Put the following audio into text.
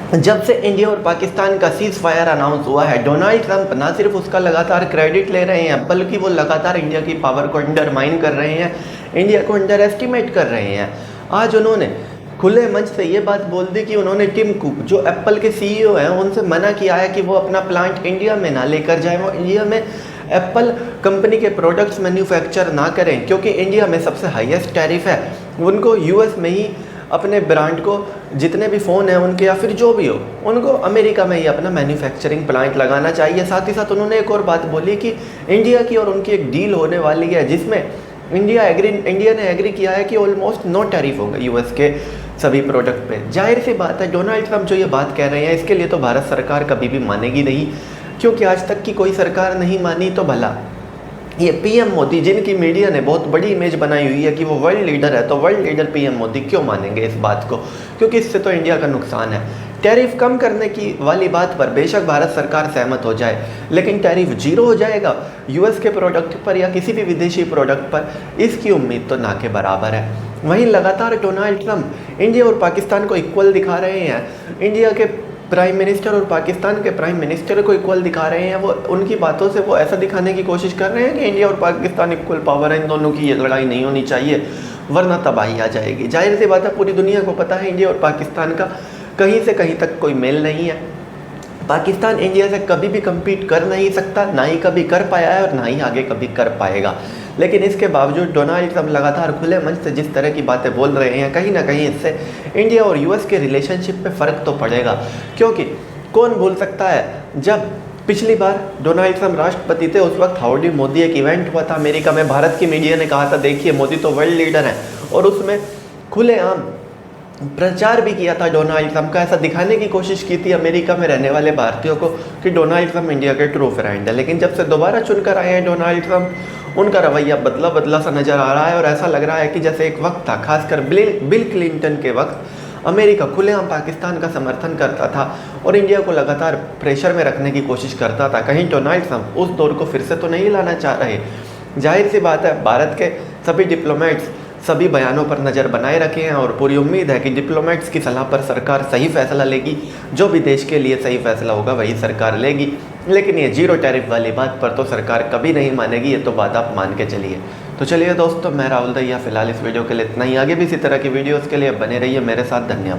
जब से इंडिया और पाकिस्तान का सीज़ फायर अनाउंस हुआ है, डोनाल्ड ट्रंप ना सिर्फ उसका लगातार क्रेडिट ले रहे हैं, बल्कि वो लगातार इंडिया की पावर को अंडरमाइन कर रहे हैं, इंडिया को अंडर एस्टिमेट कर रहे हैं। आज उन्होंने खुले मंच से ये बात बोल दी कि उन्होंने टिम कुक, जो एप्पल के सीईओ हैं, उनसे मना किया है कि वो अपना प्लांट इंडिया में ना लेकर जाएं, वो इंडिया में एप्पल कंपनी के प्रोडक्ट्स मैन्युफैक्चर ना करें, क्योंकि इंडिया में सबसे हाईएस्ट टैरिफ है। उनको यूएस में ही अपने ब्रांड को, जितने भी फ़ोन हैं उनके या फिर जो भी हो, उनको अमेरिका में ही अपना मैन्युफैक्चरिंग प्लांट लगाना चाहिए। साथ ही साथ उन्होंने एक और बात बोली कि इंडिया की और उनकी एक डील होने वाली है, जिसमें इंडिया ने एग्री किया है कि ऑलमोस्ट नो टैरिफ होगा यूएस के सभी प्रोडक्ट पे। जाहिर सी बात है, डोनाल्ड ट्रंप जो ये बात कह रहे हैं, इसके लिए तो भारत सरकार कभी भी मानेगी नहीं, क्योंकि आज तक की कोई सरकार नहीं मानी। तो भला ये पीएम मोदी, जिनकी मीडिया ने बहुत बड़ी इमेज बनाई हुई है कि वो वर्ल्ड लीडर है, तो वर्ल्ड लीडर पीएम मोदी क्यों मानेंगे इस बात को? क्योंकि इससे तो इंडिया का नुकसान है। टैरिफ कम करने की वाली बात पर बेशक भारत सरकार सहमत हो जाए, लेकिन टैरिफ 0 हो जाएगा यूएस के प्रोडक्ट पर या किसी भी विदेशी प्रोडक्ट पर, इसकी उम्मीद तो ना के बराबर है। वहीं लगातार डोनाल्ड ट्रंप इंडिया और पाकिस्तान को इक्वल दिखा रहे हैं। इंडिया के प्राइम मिनिस्टर और पाकिस्तान के प्राइम मिनिस्टर को इक्वल दिखा रहे हैं। वो उनकी बातों से वो ऐसा दिखाने की कोशिश कर रहे हैं कि इंडिया और पाकिस्तान इक्वल पावर है, इन दोनों की ये लड़ाई नहीं होनी चाहिए, वरना तबाही आ जाएगी। जाहिर सी बात है, पूरी दुनिया को पता है इंडिया और पाकिस्तान का कहीं से कहीं तक कोई मेल नहीं है। पाकिस्तान इंडिया से कभी भी कम्पीट कर नहीं सकता, ना ही कभी कर पाया है और ना ही आगे कभी कर पाएगा। लेकिन इसके बावजूद डोनाल्ड ट्रंप लगातार खुले मंच से जिस तरह की बातें बोल रहे हैं, कहीं ना कहीं इससे इंडिया और यूएस के रिलेशनशिप पे फ़र्क तो पड़ेगा। क्योंकि कौन भूल सकता है, जब पिछली बार डोनाल्ड ट्रंप राष्ट्रपति थे, उस वक्त हाउडी मोदी एक इवेंट हुआ था अमेरिका में। भारत की मीडिया ने कहा था, देखिए मोदी तो वर्ल्ड लीडर हैं, और उसमें खुलेआम प्रचार भी किया था डोनाल्ड ट्रंप का। ऐसा दिखाने की कोशिश की थी अमेरिका में रहने वाले भारतीयों को कि डोनाल्ड ट्रंप इंडिया के ट्रू फ्रेंड है। लेकिन जब से दोबारा चुनकर आए हैं डोनाल्ड ट्रंप, उनका रवैया बदला बदला सा नज़र आ रहा है, और ऐसा लग रहा है कि जैसे एक वक्त था, खासकर बिल क्लिंटन के वक्त, अमेरिका खुलेआम पाकिस्तान का समर्थन करता था और इंडिया को लगातार प्रेशर में रखने की कोशिश करता था। कहीं डोनाल्ड ट्रंप उस दौर को फिर से तो नहीं लाना चाह रहे? जाहिर सी बात है, भारत के सभी डिप्लोमेट्स सभी बयानों पर नज़र बनाए रखे हैं, और पूरी उम्मीद है कि डिप्लोमेट्स की सलाह पर सरकार सही फैसला लेगी। जो भी देश के लिए सही फैसला होगा वही सरकार लेगी। लेकिन ये 0 टैरिफ वाली बात पर तो सरकार कभी नहीं मानेगी, ये तो बात आप मान के चलिए। तो चलिए दोस्तों, मैं राहुल दैया, फिलहाल इस वीडियो के लिए इतना ही। आगे भी इसी तरह की वीडियोज़ के लिए बने रहिए मेरे साथ। धन्यवाद।